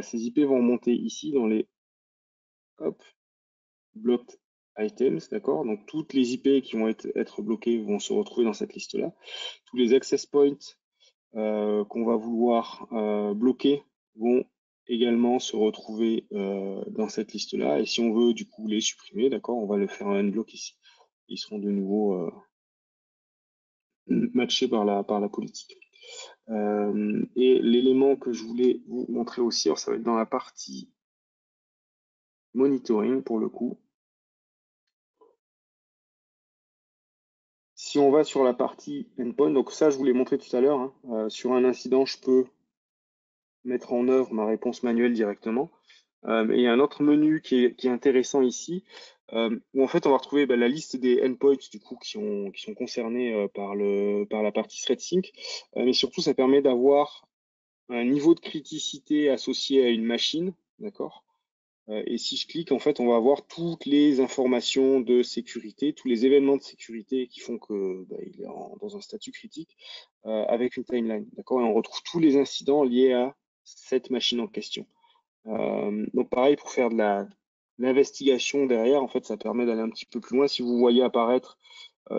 ces IP vont monter ici dans les hop, blocked items, d'accord? Donc toutes les IP qui vont être bloquées vont se retrouver dans cette liste-là. Tous les access points qu'on va vouloir bloquer vont également se retrouver dans cette liste-là. Et si on veut du coup les supprimer, d'accord, on va le faire un unblock ici. Ils seront de nouveau matchés par la politique. Et l'élément que je voulais vous montrer aussi, alors ça va être dans la partie monitoring pour le coup. Si on va sur la partie endpoint, donc ça je vous l'ai montré tout à l'heure, hein, sur un incident, je peux mettre en œuvre ma réponse manuelle directement. Et il y a un autre menu qui est intéressant ici, où en fait on va retrouver la liste des endpoints du coup qui sont concernés par la partie ThreatSync, mais surtout ça permet d'avoir un niveau de criticité associé à une machine, d'accord? Et si je clique, en fait, on va avoir toutes les informations de sécurité, tous les événements de sécurité qui font que il est dans un statut critique, avec une timeline, d'accord? Et on retrouve tous les incidents liés à cette machine en question. Donc pareil, pour faire de l'investigation derrière, en fait, ça permet d'aller un petit peu plus loin. Si vous voyez apparaître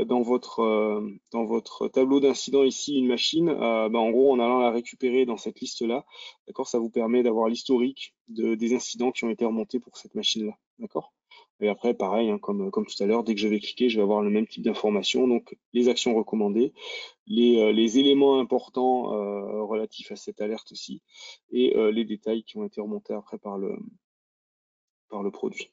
dans votre tableau d'incidents ici une machine, en gros, en allant la récupérer dans cette liste-là, d'accord, ça vous permet d'avoir l'historique des incidents qui ont été remontés pour cette machine-là, d'accord? Et après, pareil, hein, comme tout à l'heure, dès que je vais cliquer, je vais avoir le même type d'information, donc les actions recommandées, les éléments importants relatifs à cette alerte aussi, et les détails qui ont été remontés après par le produit.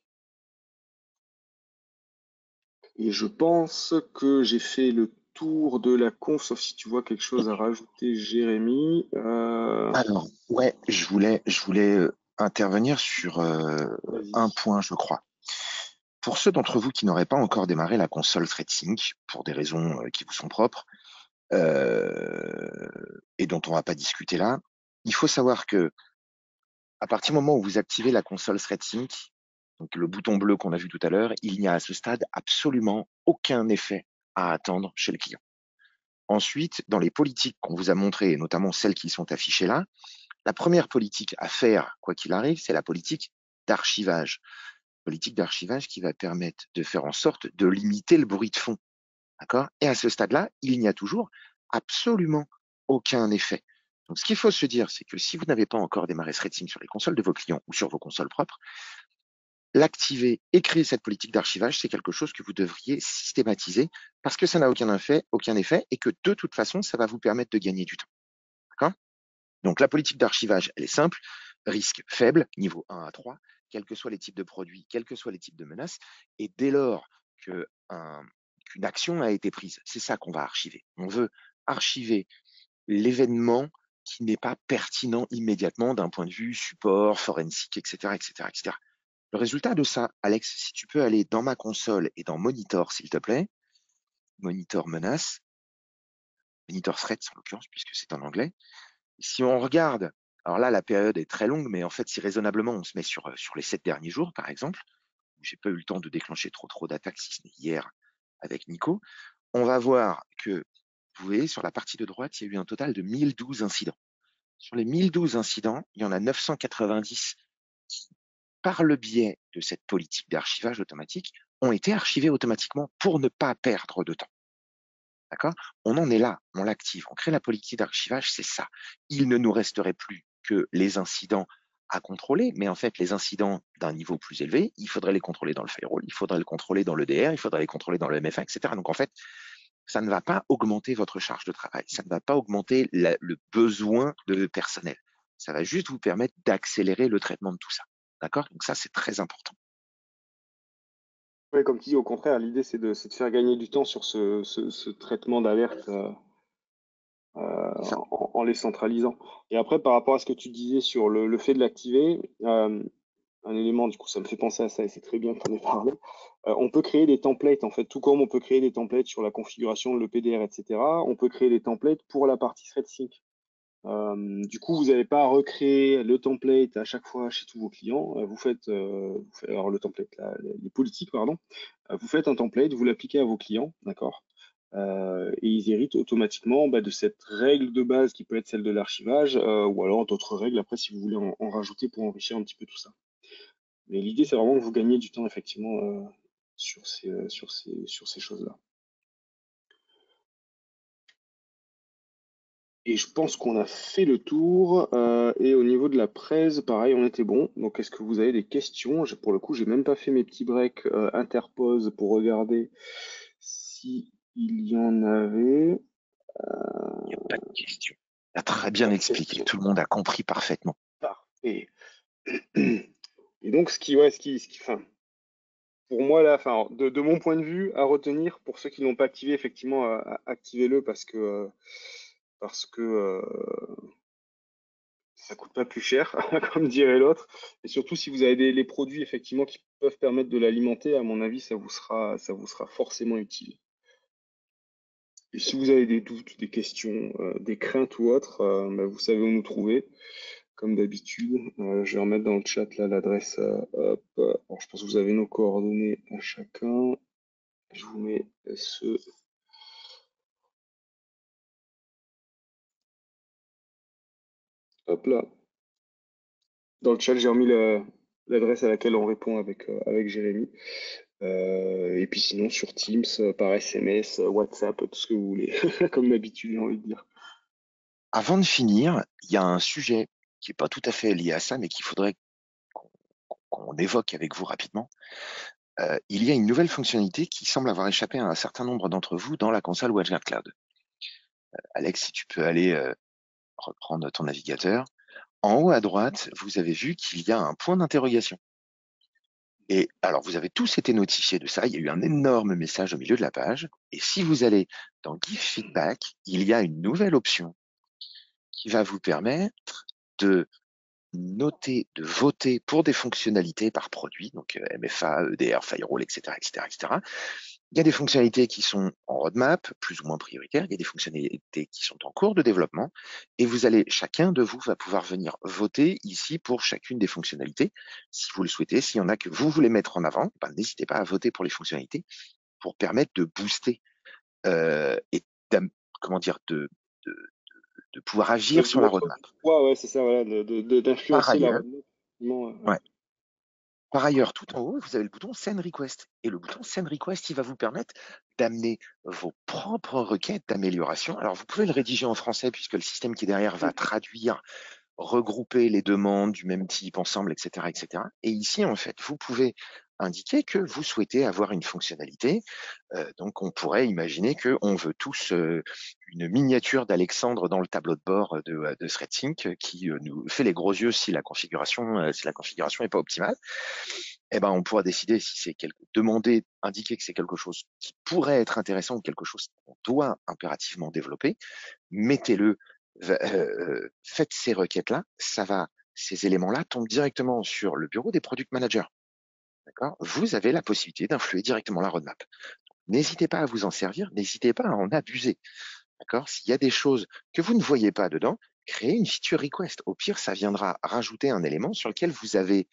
Et je pense que j'ai fait le tour de la conf, sauf si tu vois quelque chose à rajouter, Jérémy. Alors, ouais, je voulais intervenir sur un Vas-y. point, je crois. Pour ceux d'entre vous qui n'auraient pas encore démarré la console ThreatSync, pour des raisons qui vous sont propres, et dont on va pas discuter là, il faut savoir que à partir du moment où vous activez la console ThreatSync, donc le bouton bleu qu'on a vu tout à l'heure, il n'y a à ce stade absolument aucun effet à attendre chez le client. Ensuite, dans les politiques qu'on vous a montrées, et notamment celles qui sont affichées là, la première politique à faire, quoi qu'il arrive, c'est la politique d'archivage. Politique d'archivage qui va permettre de faire en sorte de limiter le bruit de fond. D'accord? Et à ce stade-là, il n'y a toujours absolument aucun effet. Donc, ce qu'il faut se dire, c'est que si vous n'avez pas encore démarré Threadsync sur les consoles de vos clients ou sur vos consoles propres, l'activer et créer cette politique d'archivage, c'est quelque chose que vous devriez systématiser parce que ça n'a aucun effet et que de toute façon, ça va vous permettre de gagner du temps. D'accord? Donc, la politique d'archivage, elle est simple, risque faible, niveau 1 à 3, quels que soient les types de produits, quels que soient les types de menaces. Et dès lors que qu'une action a été prise. C'est ça qu'on va archiver. On veut archiver l'événement qui n'est pas pertinent immédiatement d'un point de vue support, forensique, etc., etc., etc. Le résultat de ça, Alex, si tu peux aller dans ma console et dans Monitor, s'il te plaît, Monitor menace, Monitor threats en l'occurrence, puisque c'est en anglais. Et si on regarde, alors là, la période est très longue, mais en fait, si raisonnablement on se met sur les 7 derniers jours, par exemple, où j'ai pas eu le temps de déclencher trop d'attaques, si ce n'est hier avec Nico, on va voir que, vous voyez, sur la partie de droite, il y a eu un total de 1012 incidents. Sur les 1012 incidents, il y en a 990 qui, par le biais de cette politique d'archivage automatique, ont été archivés automatiquement pour ne pas perdre de temps. D'accord? On en est là, on l'active, on crée la politique d'archivage, c'est ça. Il ne nous resterait plus que les incidents à contrôler, mais en fait, les incidents d'un niveau plus élevé, il faudrait les contrôler dans le firewall, il faudrait les contrôler dans l'EDR, il faudrait les contrôler dans le MFA, etc. Donc en fait, ça ne va pas augmenter votre charge de travail, ça ne va pas augmenter le besoin de personnel. Ça va juste vous permettre d'accélérer le traitement de tout ça. D'accord? Donc ça, c'est très important. Ouais, comme tu dis, au contraire, l'idée c'est de faire gagner du temps sur ce traitement d'alerte C'est ça. en les centralisant. Et après, par rapport à ce que tu disais sur le fait de l'activer, un élément, du coup, ça me fait penser à ça et c'est très bien qu'on ait parlé. On peut créer des templates, en fait, tout comme on peut créer des templates sur la configuration, le PDR, etc. On peut créer des templates pour la partie thread sync. Du coup, vous n'avez pas à recréer le template à chaque fois chez tous vos clients. Alors le template, les politiques, pardon. Vous faites un template, vous l'appliquez à vos clients, d'accord? Et ils héritent automatiquement de cette règle de base qui peut être celle de l'archivage, ou alors d'autres règles après si vous voulez en rajouter pour enrichir un petit peu tout ça. Mais l'idée, c'est vraiment que vous gagnez du temps effectivement sur ces choses-là. Et je pense qu'on a fait le tour. Et au niveau de la presse, pareil, on était bon. Donc, est-ce que vous avez des questions? Pour le coup, j'ai même pas fait mes petits breaks interpause pour regarder si il y en avait. Il n'y a pas de question. Tu as très Pas bien de expliqué. questions. Tout le monde a compris parfaitement. Parfait. Et donc, enfin, pour moi là, enfin, de mon point de vue, à retenir pour ceux qui l'ont pas activé, effectivement, activez-le parce que ça coûte pas plus cher, comme dirait l'autre. Et surtout, si vous avez les produits effectivement qui peuvent permettre de l'alimenter, à mon avis, ça vous sera forcément utile. Et si vous avez des doutes, des questions, des craintes ou autres, vous savez où nous trouver, comme d'habitude. Je vais remettre dans le chat là l'adresse. Hop. Alors, je pense que vous avez nos coordonnées à chacun. Je vous mets ce. Hop là. Dans le chat, j'ai remis l'adresse à laquelle on répond avec Jérémy. Et puis sinon sur Teams, par SMS, WhatsApp, tout ce que vous voulez, comme d'habitude, j'ai envie de dire. Avant de finir, il y a un sujet qui n'est pas tout à fait lié à ça, mais qu'il faudrait qu'on qu'on évoque avec vous rapidement. Il y a une nouvelle fonctionnalité qui semble avoir échappé à un certain nombre d'entre vous dans la console WatchGuard Cloud. Alex, si tu peux aller reprendre ton navigateur. En haut à droite, vous avez vu qu'il y a un point d'interrogation. Et alors, vous avez tous été notifiés de ça. Il y a eu un énorme message au milieu de la page. Et si vous allez dans Give Feedback, il y a une nouvelle option qui va vous permettre de noter, de voter pour des fonctionnalités par produit, donc MFA, EDR, Firewall, etc., etc., etc. Il y a des fonctionnalités qui sont en roadmap, plus ou moins prioritaires. Il y a des fonctionnalités qui sont en cours de développement. Et vous allez, chacun de vous va pouvoir venir voter ici pour chacune des fonctionnalités. Si vous le souhaitez, s'il y en a que vous voulez mettre en avant, n'hésitez pas à voter pour les fonctionnalités pour permettre de booster et comment dire, de pouvoir agir sur la Mettre roadmap. du poids, ouais, c'est ça, voilà, Par d'influencer la ailleurs, roadmap. Ouais. ouais, par ailleurs, tout en haut, vous avez le bouton Send Request. Et le bouton Send Request, il va vous permettre d'amener vos propres requêtes d'amélioration. Alors, vous pouvez le rédiger en français puisque le système qui est derrière va traduire, regrouper les demandes du même type ensemble, etc., etc. Et ici, en fait, vous pouvez indiquer que vous souhaitez avoir une fonctionnalité. Donc, on pourrait imaginer qu'on veut tous une miniature d'Alexandre dans le tableau de bord de ThreadSync qui nous fait les gros yeux si la configuration n'est pas optimale. eh ben, on pourra décider si c'est demander, indiquer que c'est quelque chose qui pourrait être intéressant ou quelque chose qu'on doit impérativement développer. Mettez-le, faites ces requêtes-là, ces éléments-là tombent directement sur le bureau des product managers. D'accord? Vous avez la possibilité d'influer directement la roadmap. N'hésitez pas à vous en servir, n'hésitez pas à en abuser. D'accord? S'il y a des choses que vous ne voyez pas dedans, créez une feature request. Au pire, ça viendra rajouter un élément sur lequel vous aviez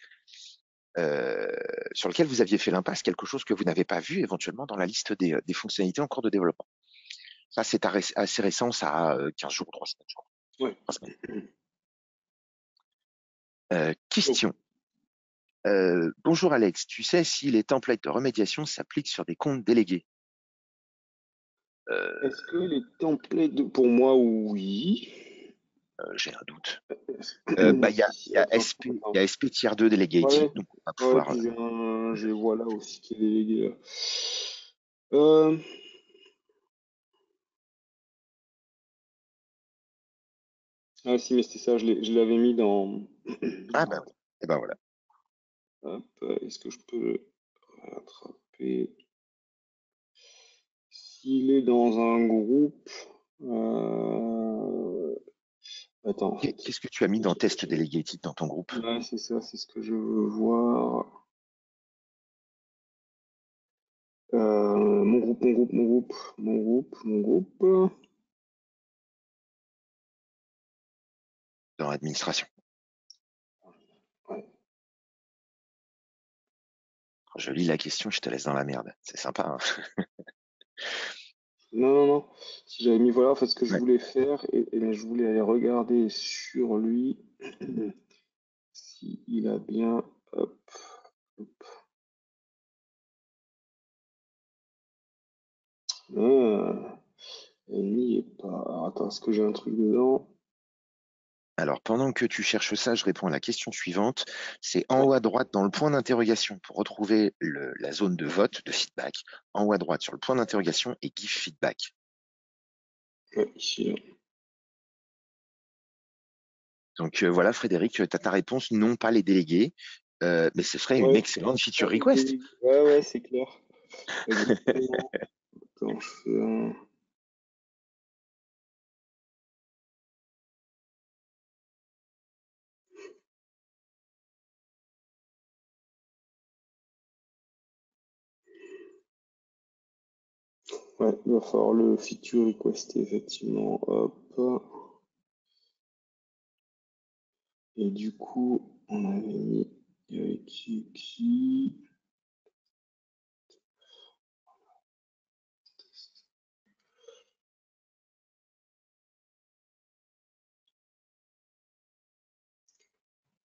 fait l'impasse, quelque chose que vous n'avez pas vu éventuellement dans la liste des fonctionnalités en cours de développement. Ça, c'est assez récent, ça a 15 jours, 3 semaines, je crois. Ouais. 3 semaines. Question. Bonjour Alex, tu sais si les templates de remédiation s'appliquent sur des comptes délégués? Est-ce que les templates, pour moi, oui. J'ai un doute. Il y a Attends, SP, il attends. y a SP Tier 2 Delegated, Ouais, donc on va ouais, pouvoir. puis j'ai voilà aussi qui est délégué là. Euh, Ah si, mais c'était ça, je l'avais mis dans. Ah ben oui. Et ben voilà. Hop, est-ce que je peux le rattraper? S'il est dans un groupe. Attends, en fait. Qu'est-ce que tu as mis dans Test Delegated dans ton groupe? Ouais, c'est ça, c'est ce que je veux voir. Mon groupe, mon groupe, mon groupe, mon groupe, mon groupe. Dans Administration. Ouais. Je lis la question, je te laisse dans la merde. C'est sympa, hein? Non, non, non. Si j'avais mis voilà, en fait, ce que je Ouais. voulais faire, et je voulais aller regarder sur lui s'il a bien. Hop, hop. Elle n'y est pas. Alors, attends, est-ce que j'ai un truc dedans? Alors, pendant que tu cherches ça, je réponds à la question suivante. C'est en Ouais, haut à droite dans le point d'interrogation pour retrouver la zone de vote, de feedback. En haut à droite sur le point d'interrogation et give feedback. ouais, ici. Donc voilà, Frédéric, tu as ta réponse, non pas les délégués, mais ce serait une Ouais, excellente feature pas les request. délégués. Ouais, ouais, c'est clair. Exactement. Attends, je fais un. Ouais, il va falloir le feature request, effectivement. Hop. Et du coup, on avait mis. Il y avait qui?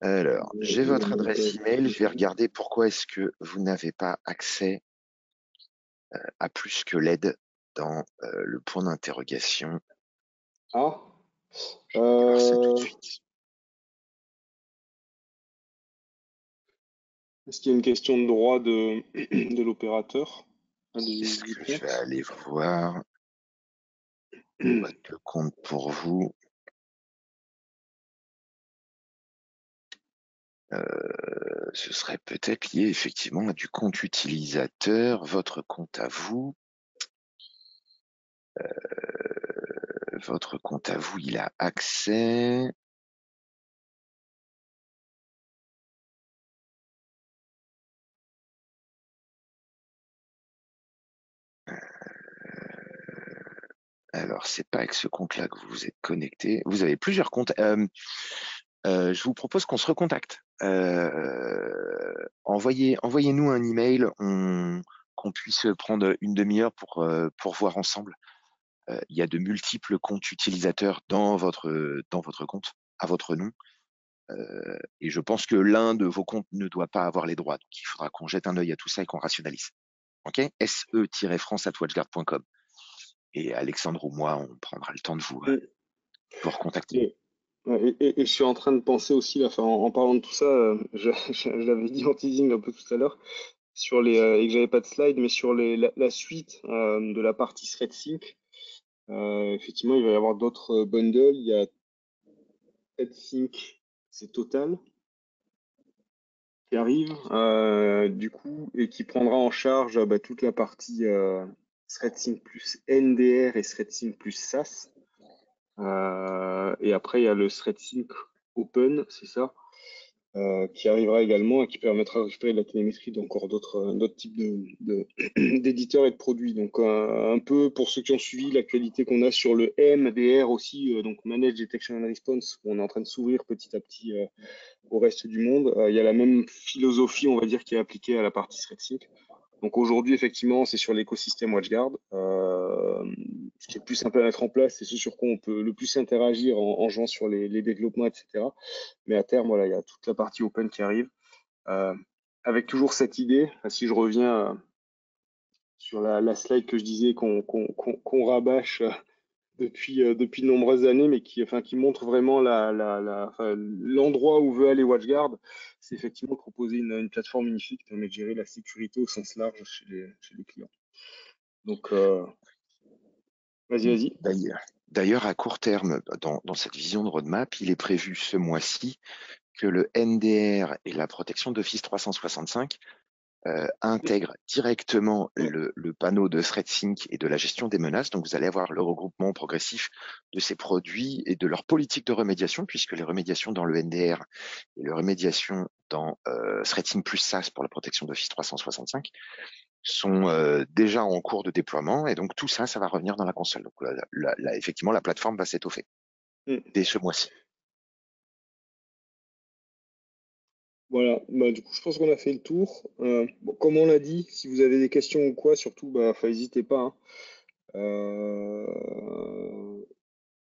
Alors, j'ai Le votre adresse email, modèle. je vais regarder pourquoi est-ce que vous n'avez pas accès à plus que l'aide dans le point d'interrogation. Ah, Je vais aller voir ça tout de euh, suite. est-ce qu'il y a une question de droit de, de l'opérateur, C'est ce du que je vais compte? aller voir. Boîte de compte pour vous. Ce serait peut-être lié effectivement à du compte utilisateur, votre compte à vous. Votre compte à vous, il a accès. Alors, c'est pas avec ce compte-là que vous vous êtes connecté. Vous avez plusieurs comptes. Je vous propose qu'on se recontacte. Envoyez-nous un email, qu'on puisse prendre une demi-heure pour voir ensemble. Il y a de multiples comptes utilisateurs dans votre compte, à votre nom. Et je pense que l'un de vos comptes ne doit pas avoir les droits. Donc, il faudra qu'on jette un œil à tout ça et qu'on rationalise. OK? se-france@watchguard.com. Et Alexandre ou moi, on prendra le temps de vous recontacter. Et, ouais, et je suis en train de penser aussi, là, enfin, en parlant de tout ça, je l'avais dit en teasing un peu tout à l'heure, sur et que j'avais pas de slide, mais sur la suite de la partie ThreadSync, effectivement, il va y avoir d'autres bundles. Il y a ThreadSync, c'est Total. qui arrive, du coup, et qui prendra en charge toute la partie ThreadSync plus NDR et ThreadSync plus SAS. Et après, il y a le ThreadSync Open, c'est ça, qui arrivera également et qui permettra de récupérer de la télémétrie d'encore d'autres types d'éditeurs et de produits. Donc, un peu pour ceux qui ont suivi l'actualité qu'on a sur le MDR aussi, donc Managed Detection and Response, où on est en train de s'ouvrir petit à petit au reste du monde. Il y a la même philosophie, on va dire, qui est appliquée à la partie ThreadSync. Donc aujourd'hui, effectivement, c'est sur l'écosystème WatchGuard. Ce qui est le plus simple à mettre en place, c'est ce sur quoi on peut le plus interagir en jouant sur les développements, etc. Mais à terme, voilà, il y a toute la partie open qui arrive. Euh, avec toujours cette idée, si je reviens sur la slide que je disais qu'on rabâche depuis de nombreuses années, mais qui montre vraiment l'endroit où veut aller WatchGuard, c'est effectivement de proposer une plateforme unifiée qui permet de gérer la sécurité au sens large chez les clients. Donc, vas-y. D'ailleurs, à court terme, dans cette vision de roadmap, il est prévu ce mois-ci que le NDR et la protection d'Office 365 intègrent directement le panneau de ThreadSync et de la gestion des menaces. Donc, vous allez avoir le regroupement progressif de ces produits et de leur politique de remédiation, puisque les remédiations dans le NDR et les remédiations dans ThreadSync plus SaaS pour la protection d'Office 365 sont déjà en cours de déploiement. Et donc, tout ça, ça va revenir dans la console. Donc, effectivement, la plateforme va s'étoffer dès ce mois-ci. Voilà, du coup, je pense qu'on a fait le tour. Bon, comme on l'a dit, si vous avez des questions ou quoi, surtout, n'hésitez pas, hein.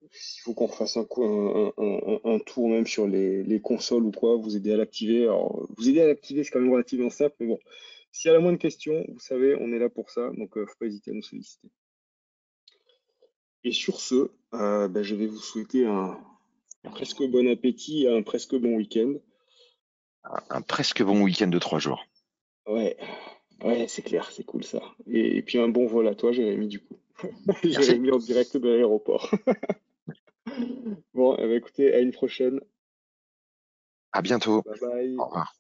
S'il faut qu'on fasse un tour même sur les consoles ou quoi, vous aider à l'activer. Alors, vous aider à l'activer, c'est quand même relativement simple, mais bon, s'il y a la moindre question, vous savez, on est là pour ça, donc faut pas hésiter à nous solliciter. Et sur ce, je vais vous souhaiter un presque bon appétit et un presque bon week-end. Un presque bon week-end de 3 jours. Ouais, ouais, c'est clair, c'est cool ça. Et puis un bon vol à toi, Jérémy, du coup. Merci. Jérémy en direct de l'aéroport. Bon, écoutez, à une prochaine. À bientôt. Bye bye. Au revoir.